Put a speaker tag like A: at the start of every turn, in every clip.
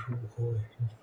A: 出补后卫，真烦。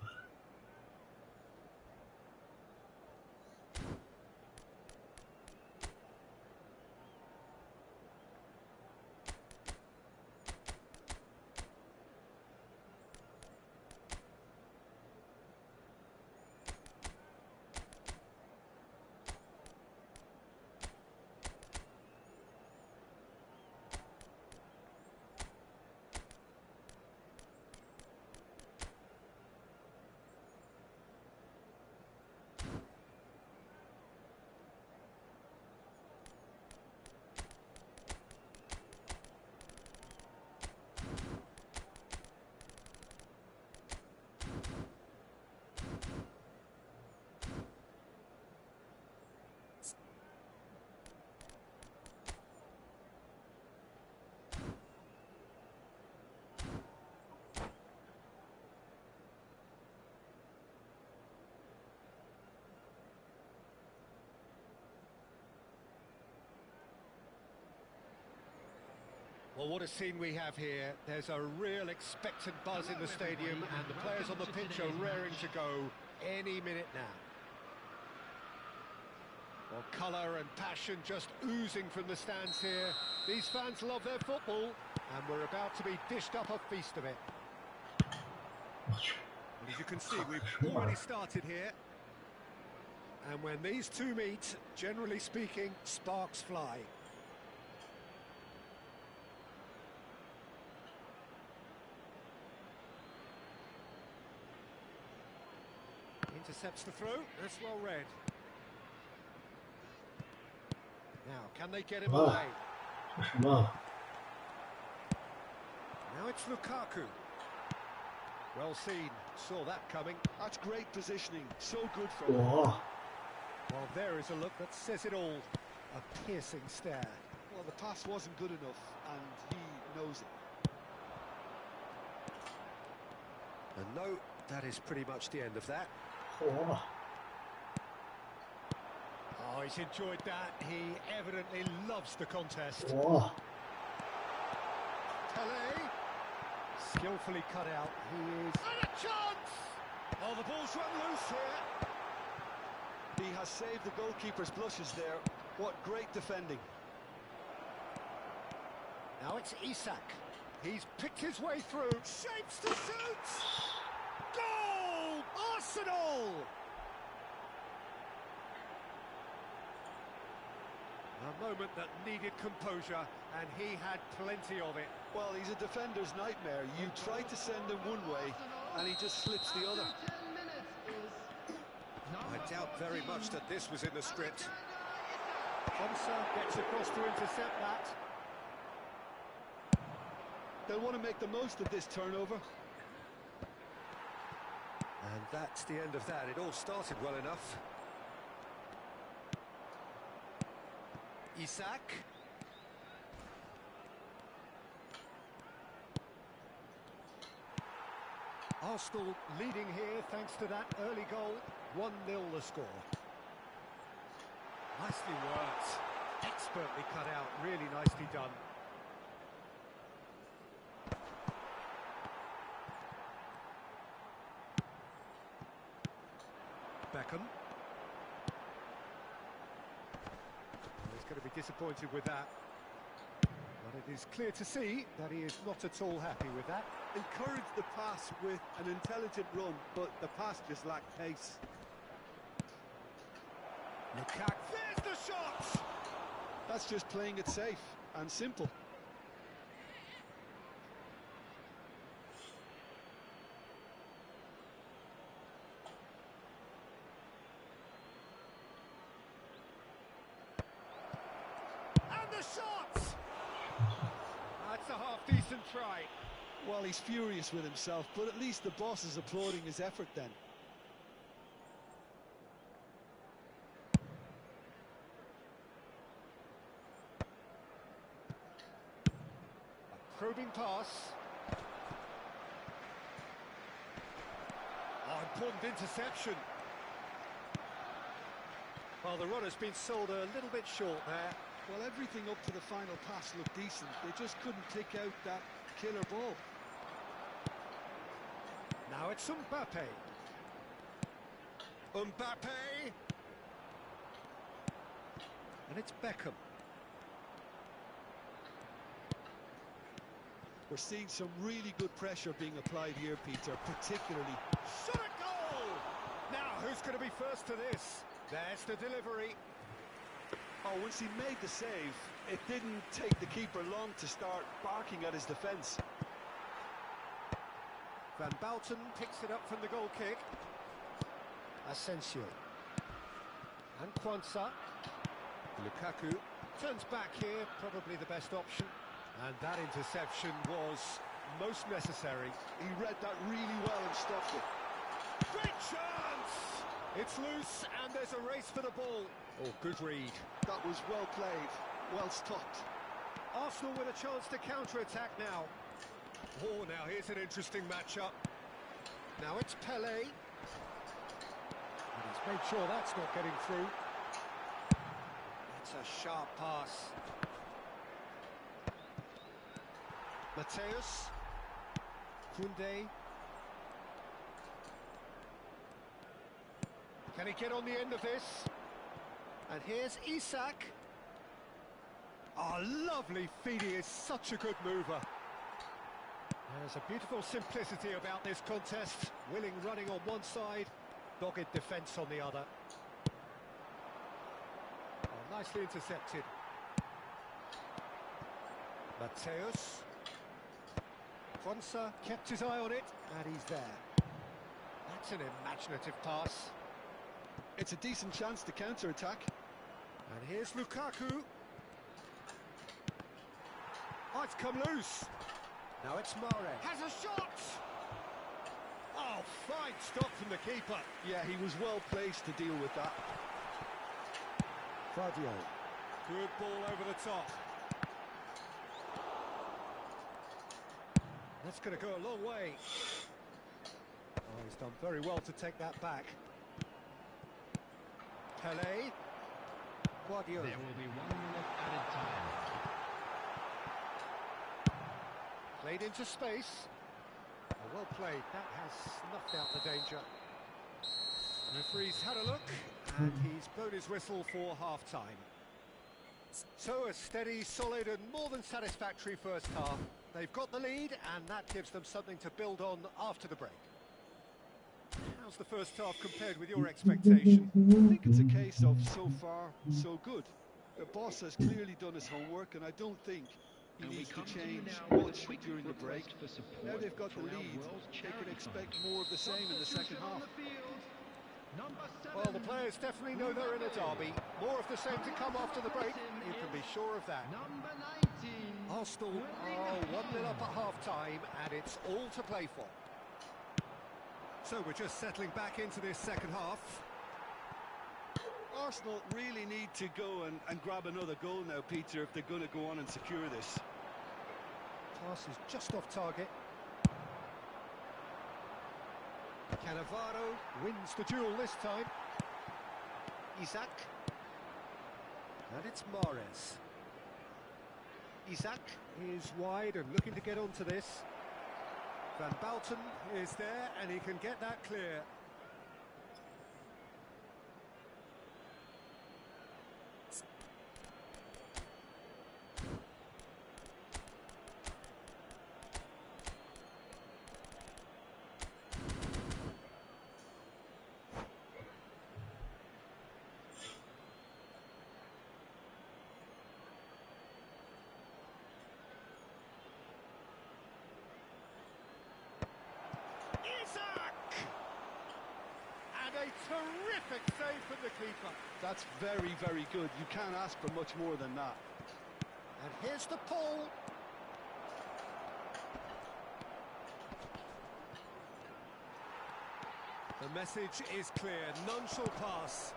B: Well, what a scene we have here. There's a real expectant buzz in the stadium, and the players on the pitch are raring to go any minute now. Well, colour and passion just oozing from the stands here. These fans love their football, and we're about to be dished up a feast of it. And as you can see, we've already started here. And when these two meet, generally speaking, sparks fly. Intercepts the throw, that's well read. Now, can they get him away? Now it's Lukaku. Well seen, saw that coming.
C: That's great positioning, so good for him.
B: Well, there is a look that says it all. A piercing stare.
C: Well, the pass wasn't good enough, and he knows it.
B: And no, that is pretty much the end of that. Oh, he's enjoyed that. He evidently loves the contest. Pele, skillfully cut out. He is... And a chance! Oh, the ball's run loose here.
C: He has saved the goalkeeper's blushes there. What great defending.
B: Now it's Isak. He's picked his way through. Shapes to shoot! Goal! Arsenal! A moment that needed composure, and he had plenty of it.
C: Well, he's a defender's nightmare. You try to send him one way, and he just slips the other.
B: I doubt very much that this was in the script. Thompson gets across to intercept that.
C: They'll want to make the most of this turnover.
B: And that's the end of that. It all started well enough. Isak. Arsenal leading here thanks to that early goal. 1-0 the score. Nicely worked. Expertly cut out. Really nicely done. Beckham. He's going to be disappointed with that. But it is clear to see that he is not at all happy with that.
C: Encouraged the pass with an intelligent run, but the pass just lacked pace.
B: Lukaku. There's the shot!
C: That's just playing it safe and simple.
B: That's a half-decent try.
C: Well, he's furious with himself, but at least the boss is applauding his effort then.
B: A probing pass. Oh, important interception. Well, the runner's been sold a little bit short there.
C: Well, everything up to the final pass looked decent. They just couldn't pick out that killer ball.
B: Now it's Mbappe. Mbappe! And it's Beckham.
C: We're seeing some really good pressure being applied here, Peter, particularly.
B: Shot at goal! Now, who's going to be first to this? There's the delivery.
C: Oh, once he made the save, it didn't take the keeper long to start barking at his defence.
B: Van Bouten picks it up from the goal kick. Asensio. And Kwanzaa. Lukaku turns back here, probably the best option. And that interception was most necessary.
C: He read that really well and stopped it.
B: Great chance! It's loose and there's a race for the ball. Oh, good read.
C: That was well played, well stopped.
B: Arsenal with a chance to counter-attack now. Oh, now here's an interesting matchup. Now it's Pelé. And he's made sure that's not getting through. That's a sharp pass. Mateus. Koundé. Can he get on the end of this? And here's Isak. Oh, lovely feed. He is such a good mover. There's a beautiful simplicity about this contest. Willing running on one side, dogged defence on the other. Oh, nicely intercepted. Mateus. Kwanzaa kept his eye on it, and he's there. That's an imaginative pass.
C: It's a decent chance to counter-attack.
B: And here's Lukaku. Oh, it's come loose. Now it's Mahrez. Has a shot! Oh, fine stop from the keeper.
C: Yeah, he was well placed to deal with that.
B: Fadio. Good ball over the top. That's going to go a long way. Oh, he's done very well to take that back. Pelé. Guardiola.
A: There will be 1 minute added time.
B: Played into space. Oh, well played. That has snuffed out the danger. The referee's had a look, and he's blown his whistle for half-time. So a steady, solid and more than satisfactory first half. They've got the lead, and that gives them something to build on after the break. How's the first half compared with your expectation?
C: I think it's a case of so far, so good. The boss has clearly done his homework, and I don't think he needs to change much during the break. Now they've got the lead, they can expect more of the same in the second half.
B: Well, the players definitely know they're in a derby. More of the same to come after the break, you can be sure of that. Arsenal are 1-0 up at half-time, and it's all to play for. So we're just settling back into this second half.
C: Arsenal really need to go and grab another goal now, Peter, if they're going to go on and secure this.
B: Pass is just off target. Cannavaro wins the duel this time. Isak. And it's Mahrez. Isak is wide and looking to get onto this. Van Bouten is there and he can get that clear. Terrific save from the keeper.
C: That's very, very good. You can't ask for much more than that.
B: And here's the pull. The message is clear. None shall pass.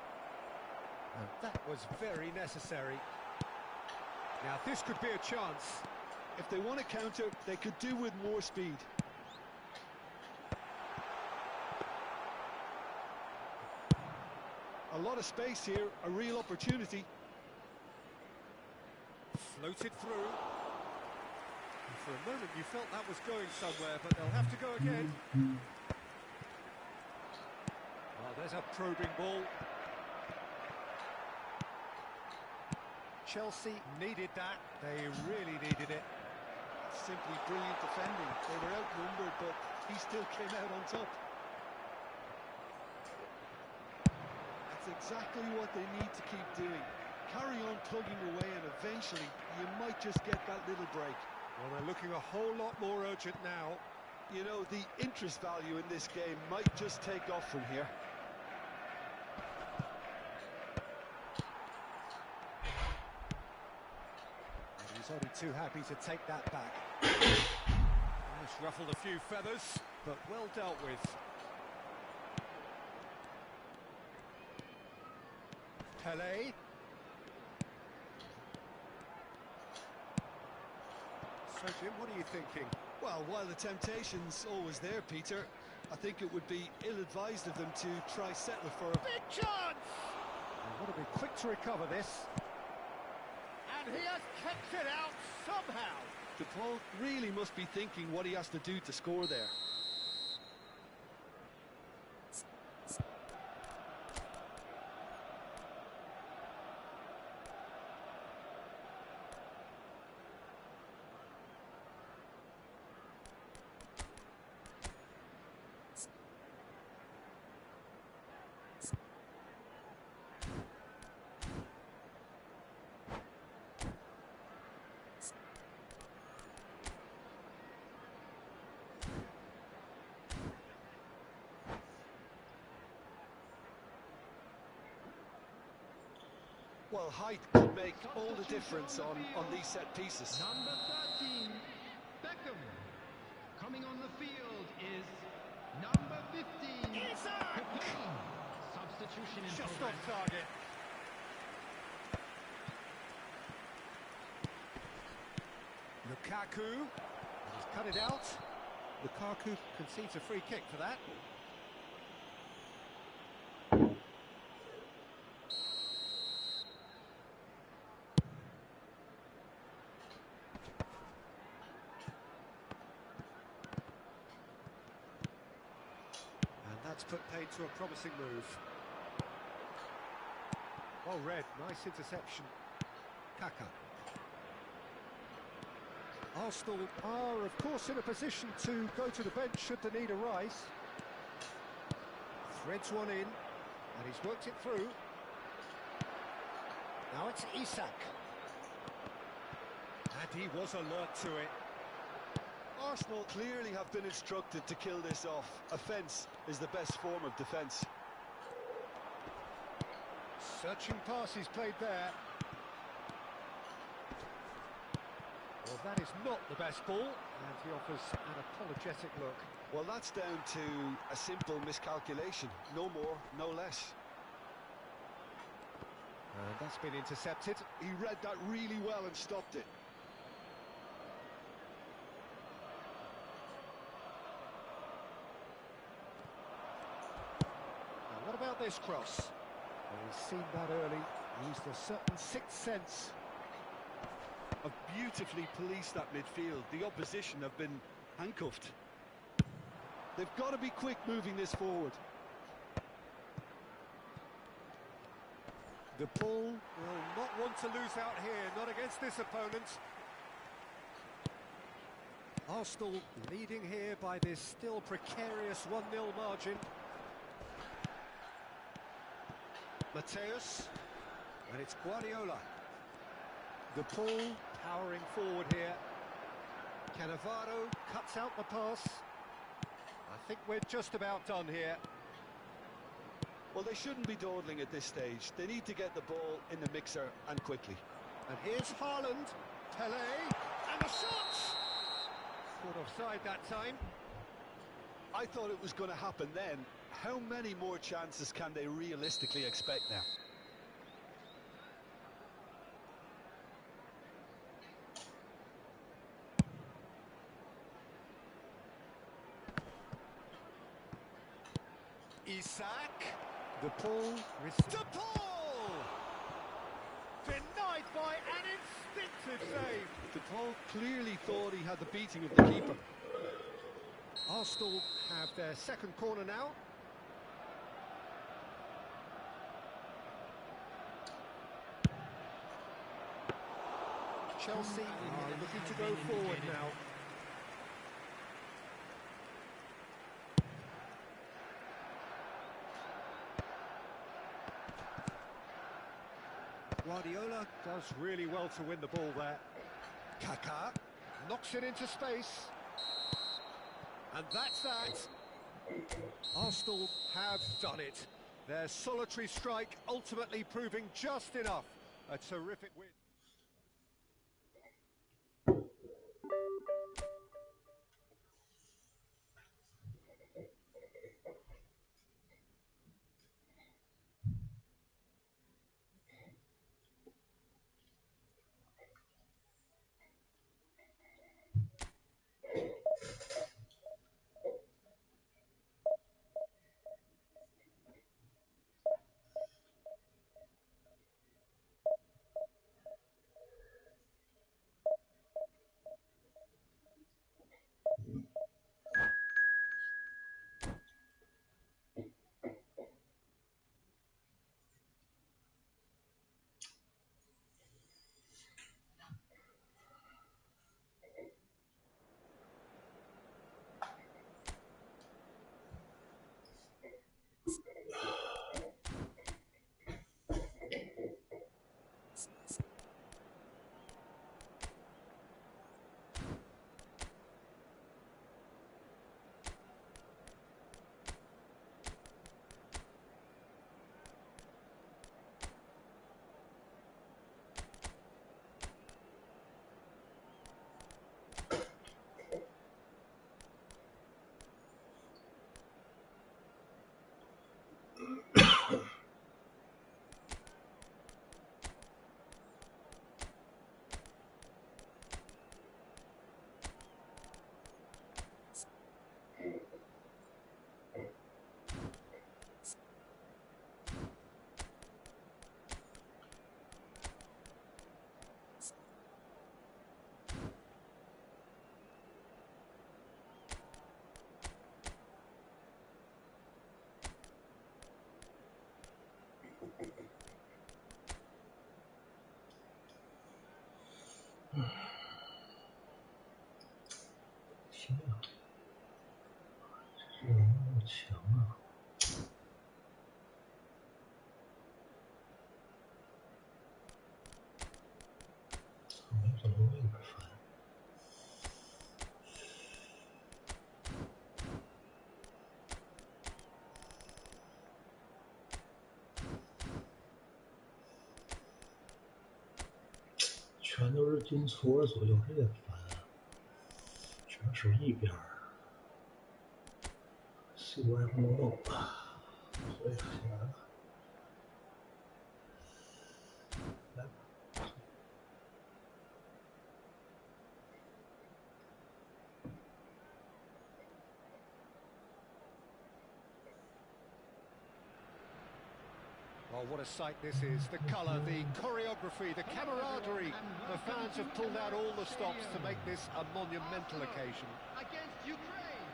B: And that was very necessary. Now, this could be a chance.
C: If they want to counter, they could do with more speed. A lot of space here, a real opportunity.
B: Floated through. And for a moment you felt that was going somewhere, but they'll have to go again. There's a probing ball. Chelsea needed that. They really needed it.
C: Simply brilliant defending. They were outnumbered, but he still came out on top. That's exactly what they need to keep doing. Carry on plugging away, and eventually you might just get that little break.
B: Well, they're looking a whole lot more urgent now.
C: You know, the interest value in this game might just take off from here.
B: And he's only too happy to take that back. Almost ruffled a few feathers, but well dealt with. Pele. So, Jim, what are you thinking?
C: Well, while the temptation's always there, Peter, I think it would be ill-advised of them to try settle for a
B: Big chance! They want to be quick to recover this. And he has kept it out somehow.
C: DePaul really must be thinking what he has to do to score there. Well, height can make all the difference on these set pieces.
A: Number 13, Beckham. Coming on the field is number 15,
B: Isak!
A: Substitution in
B: Just
A: progress.
B: off target. Lukaku. He's cut it out. Lukaku concedes a free kick for that. And that's put paid to a promising move. Well read, nice interception. Kaka. Arsenal are, of course, in a position to go to the bench should the need arise. Threads one in, and he's worked it through. Now it's Isak. And he was alert to it.
C: Arsenal clearly have been instructed to kill this off. Offence is the best form of defence.
B: Searching pass he's played there. Well, that is not the best ball, and he offers an apologetic look.
C: Well, that's down to a simple miscalculation. No more, no less.
B: And that's been intercepted.
C: He read that really well and stopped it.
B: Now, what about this cross? Well, he's seen that early, used a certain sixth sense.
C: Have beautifully policed that midfield. The opposition have been handcuffed. They've got to be quick moving this forward.
B: The ball will not want to lose out here, not against this opponent. Arsenal leading here by this still precarious 1-0 margin. Mateus, and it's Guardiola. The ball powering forward here. Cannavaro cuts out the pass. I think we're just about done here.
C: Well, they shouldn't be dawdling at this stage. They need to get the ball in the mixer and quickly.
B: And here's Haaland, Pele, and the shot! Caught offside that time.
C: I thought it was going to happen then. How many more chances can they realistically expect now?
B: Isak. The ball. The ball! Denied by an instinctive save.
C: DePaul clearly thought he had the beating of the keeper.
B: Arsenal have their second corner now. Chelsea are looking to go forward now. Guardiola does really well to win the ball there. Kaká knocks it into space. And that's that. Arsenal have done it. Their solitary strike ultimately proving just enough. A terrific win.
D: 全都是进错左右，这也烦啊！全是一边儿，习惯不能弄，所以起来了。来吧。
B: Oh, what a sight this is. The colour, the choreography, the camaraderie. The fans have pulled out all the stops to make this a monumental occasion.
A: Against Ukraine.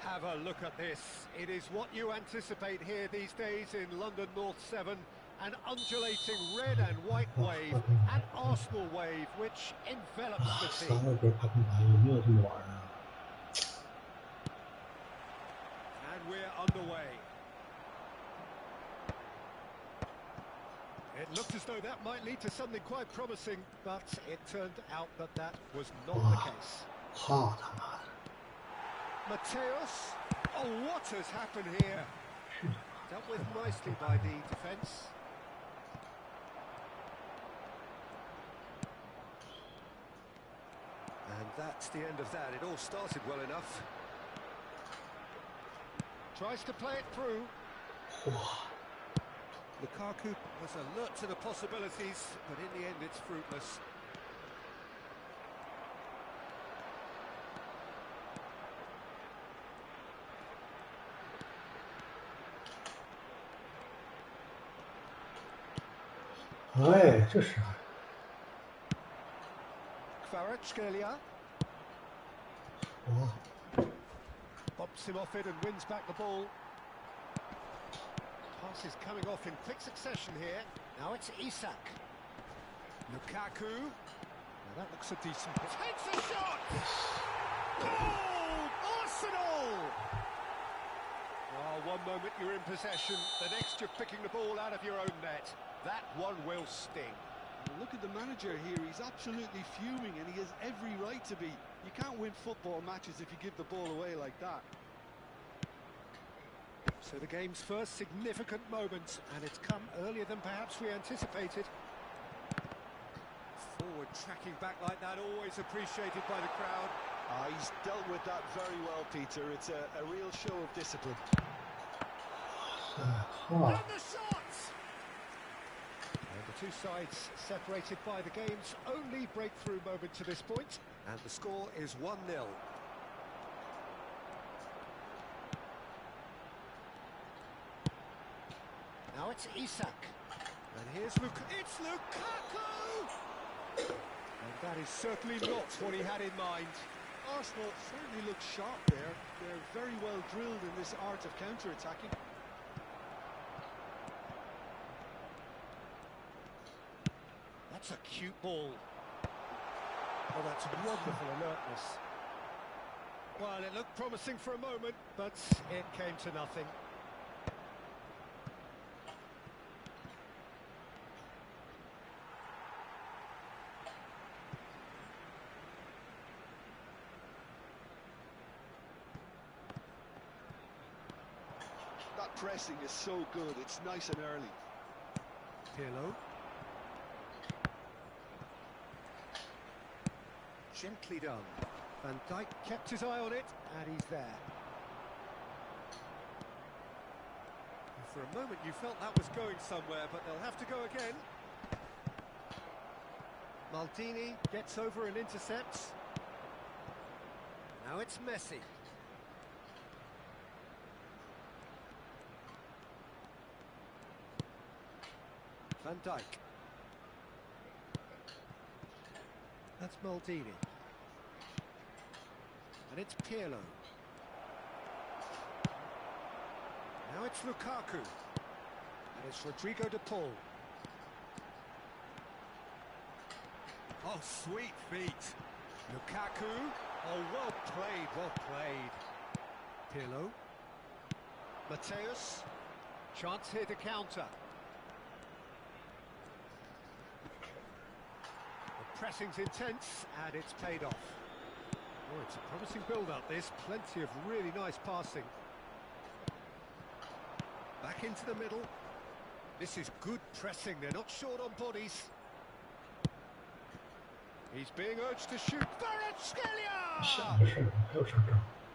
B: Have a look at this. It is what you anticipate here these days in London North 7. An undulating red and white wave, an Arsenal wave, which envelops the team.
D: 3个格爬空盘有没有这么玩啊？
B: And we're underway. It looked as though that might lead to something quite promising, but it turned out that that was not the case.
D: 好他妈的！
B: Mateus, oh, what has happened here? Dealt with nicely by the defence. And that's the end of that. It all started well enough. Tries to play it through. Lukaku was alert to the possibilities, but in the end it's fruitless.
D: 哎，这是。
B: Kvaratskhelia pops him off it and wins back the ball. Passes coming off in quick succession here. Now it's Isak. Lukaku. Now that looks a decent... Takes a shot! Goal! Arsenal! Well, one moment you're in possession, the next you're picking the ball out of your own net. That one will sting.
C: Look at the manager here, he's absolutely fuming and he has every right to be. You can't win football matches if you give the ball away like that.
B: So the game's first significant moment, and it's come earlier than perhaps we anticipated. Forward tracking back like that, always appreciated by the crowd.
C: He's dealt with that very well, Peter. It's a real show of discipline.
B: And the shots! And the two sides separated by the game's only breakthrough moment to this point. And the score is 1-0. Now it's Isak. And here's it's Lukaku! And that is certainly not what he had in mind.
C: Arsenal certainly look sharp there. They're very well drilled in this art of counter-attacking.
B: That's a cute ball. Oh, that's wonderful alertness. Well, it looked promising for a moment, but it came to nothing.
C: That pressing is so good, it's nice and early.
B: Pirlo. Gently done. Van Dijk kept his eye on it, and he's there. And for a moment you felt that was going somewhere, but they'll have to go again. Maldini gets over and intercepts. Now it's Messi. Van Dijk. That's Maldini. And it's Pirlo. Now it's Lukaku. And it's Rodrigo de Paul. Oh, sweet feet. Lukaku. Oh, well played, well played. Pirlo. Mateus. Chance here to counter. The pressing's intense, and it's paid off. Oh, it's a promising build-up, this. Plenty of really nice passing. Back into the middle. This is good pressing. They're not short on bodies. He's being urged to shoot. Kvaratskhelia!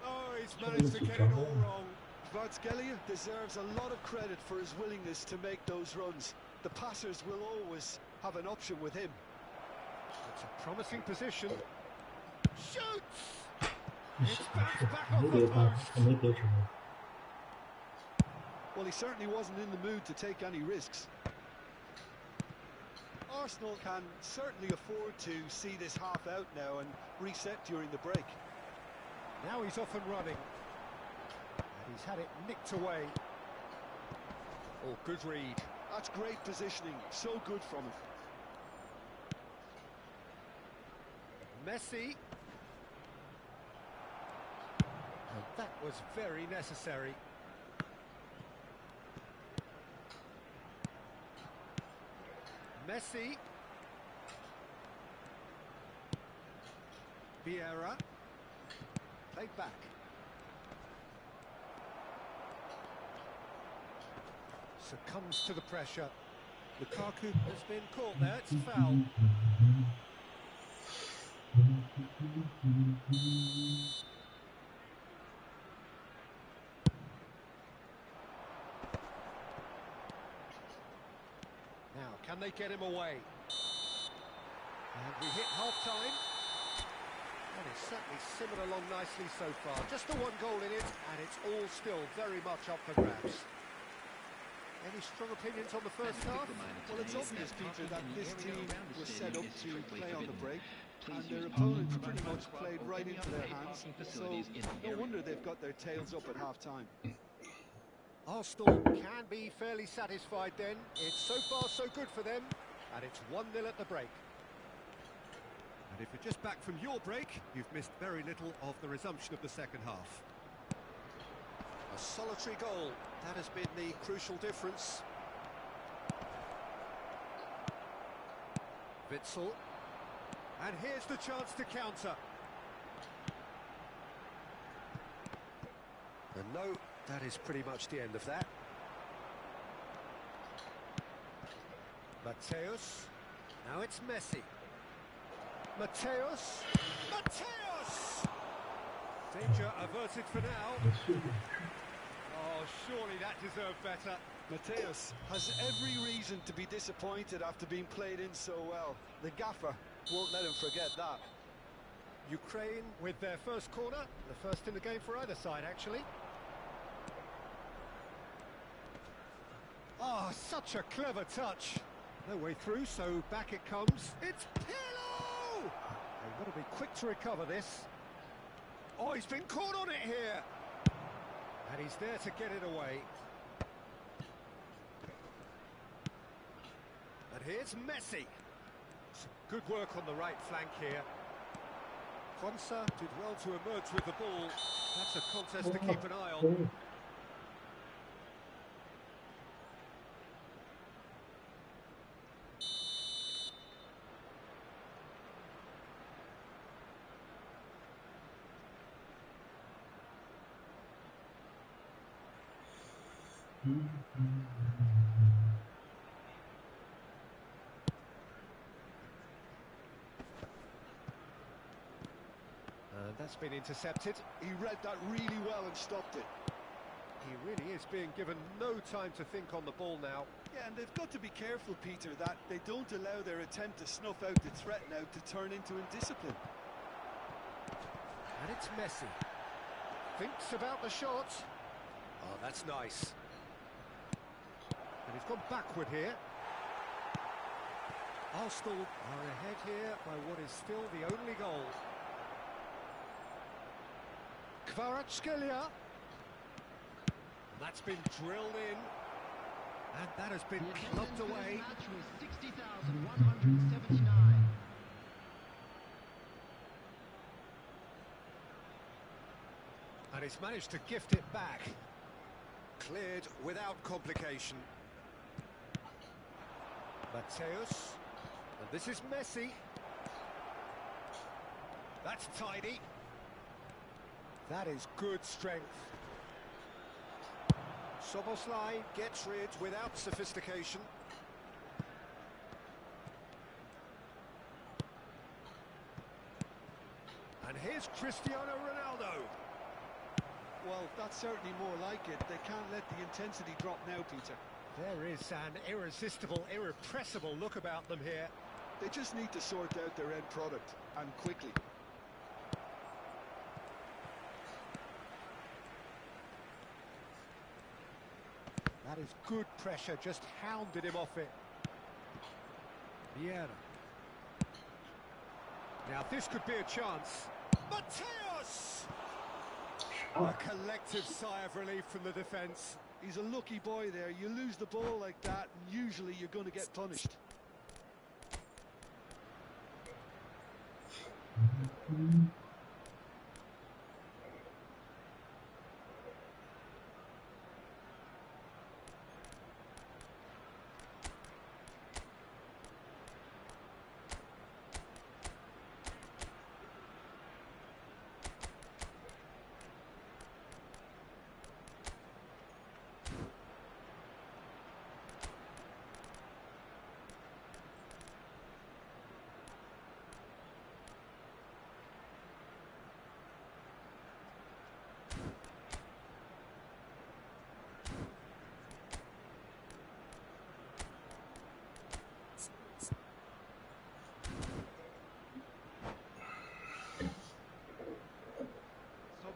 B: Oh, he's managed to get it all wrong.
C: Kvaratskhelia deserves a lot of credit for his willingness to make those runs. The passers will always have an option with him.
B: It's a promising position. Shoots! It's bounced back off the post.
C: Well, he certainly wasn't in the mood to take any risks. Arsenal can certainly afford to see this half out now and reset during the break.
B: Now he's off and running. And he's had it nicked away. Oh, good read.
C: That's great positioning. So good from him.
B: Messi. And that was very necessary. Messi. Vieira. Played back. Succumbs to the pressure. Lukaku has been caught there. It's a foul. Now, can they get him away? And we hit half-time. And it's certainly simmered along nicely so far. Just the one goal in it, and it's all still very much up for grabs. Any strong opinions on the first half?
C: Well, it's obvious, Peter, that this team was set up to play on the break, and their opponents pretty much played right into their hands, so no wonder they've got their tails up at half-time.
B: Arsenal can be fairly satisfied then. It's so far so good for them, and it's 1-0 at the break. And if you're just back from your break, you've missed very little of the resumption of the second half. A solitary goal, that has been the crucial difference. Witsel. And here's the chance to counter. And no, that is pretty much the end of that. Mateus. Now it's Messi. Mateus. Mateus! Danger averted for now. Oh, surely that deserved better.
C: Mateus has every reason to be disappointed after being played in so well. The gaffer won't let him forget that.
B: Ukraine with their first corner, the first in the game for either side, actually. Oh, such a clever touch. No way through, so back it comes. It's Pirlo! They've got to be quick to recover this. Oh, he's been caught on it here. And he's there to get it away. And here's Messi. Some good work on the right flank here. Konsa did well to emerge with the ball. That's a contest to keep an eye on. That's been intercepted.
C: He read that really well and stopped it.
B: He really is being given no time to think on the ball now.
C: Yeah, and they've got to be careful, Peter, that they don't allow their attempt to snuff out the threat now to turn into indiscipline.
B: And it's Messi. Thinks about the shot. Oh, that's nice. And he's gone backward here. Arsenal are ahead here by what is still the only goal. Kvaratskhelia. That's been drilled in. And that has been clubbed away.
A: Match was 60,179.
B: And he's managed to gift it back. Cleared without complication. Mateus. And this is Messi. That's tidy. That is good strength. Soboslai gets rid without sophistication. And here's Cristiano Ronaldo.
C: Well, that's certainly more like it. They can't let the intensity drop now, Peter.
B: There is an irresistible, irrepressible look about them here.
C: They just need to sort out their end product, and quickly.
B: That is good pressure, just hounded him off it. Vieira. Now this could be a chance. Mateus! A collective sigh of relief from the defence.
C: He's a lucky boy there. You lose the ball like that, and usually you're going to get punished.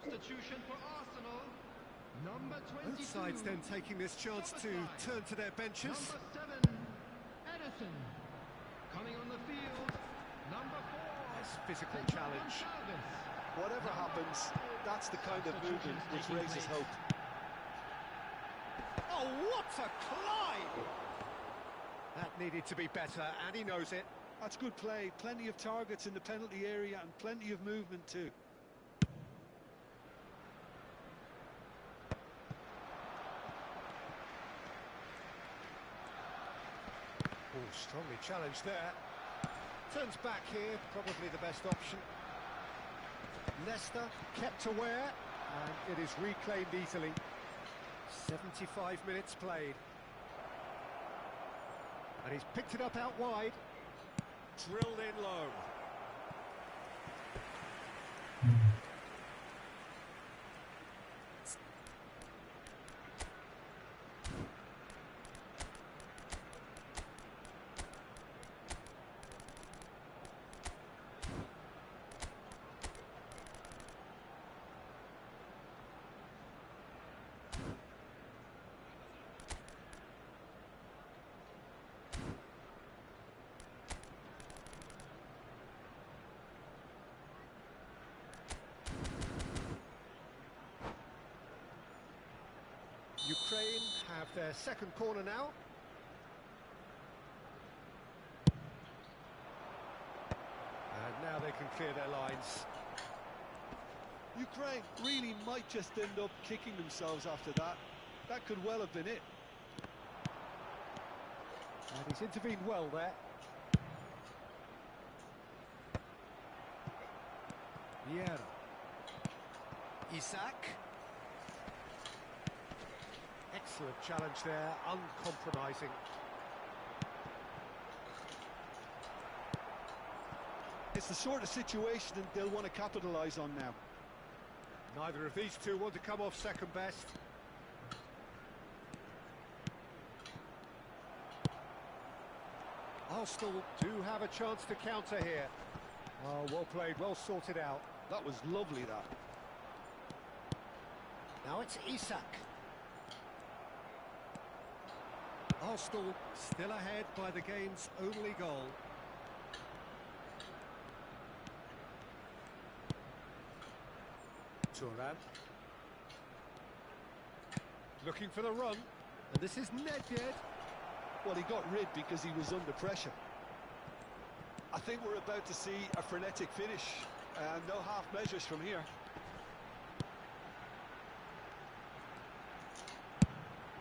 A: Substitution for Arsenal. Number 22.
B: Both sides then taking this chance to turn to their benches.
A: Number 7, Edison. Coming on the field, number 4.
B: Nice physical challenge.
C: Whatever happens, that's the kind of movement which raises hope.
B: Oh, what a climb! That needed to be better, and he knows it.
C: That's good play. Plenty of targets in the penalty area and plenty of movement too.
B: Oh, strongly challenged there. Turns back here, probably the best option. Leicester kept aware, and it is reclaimed easily. 75 minutes played. And he's picked it up out wide. Drilled in low. Ukraine have their second corner now. And now they can clear their lines.
C: Ukraine really might just end up kicking themselves after that. That could well have been it.
B: And he's intervened well there. Vieira. Isak. Excellent challenge there, uncompromising.
C: It's the sort of situation that they'll want to capitalise on now.
B: Neither of these two want to come off second best. Arsenal do have a chance to counter here. Oh, well played, well sorted out.
C: That was lovely, that.
B: Now it's Isak. Arsenal still ahead by the game's only goal. Turan. Looking for the run. And this is Nedved.
C: Well, he got rid because he was under pressure. I think we're about to see a frenetic finish. No half measures from here.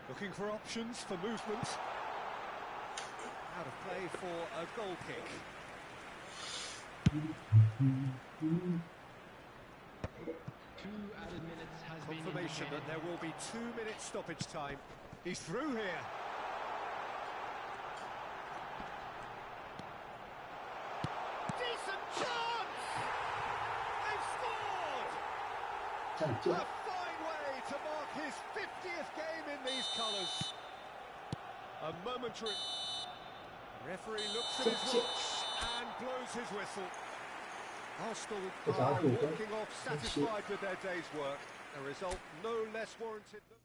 B: Looking for options for movement. Out of play for a goal kick.
A: 2 added minutes has been
B: Confirmation that there will be 2 minutes stoppage time. He's through here. Decent chance! They've scored! A fine way to mark his 50th game in these colours. A momentary... Referee looks at his watch and blows his whistle. Arsenal are walking off satisfied with their day's work. A result no less warranted than...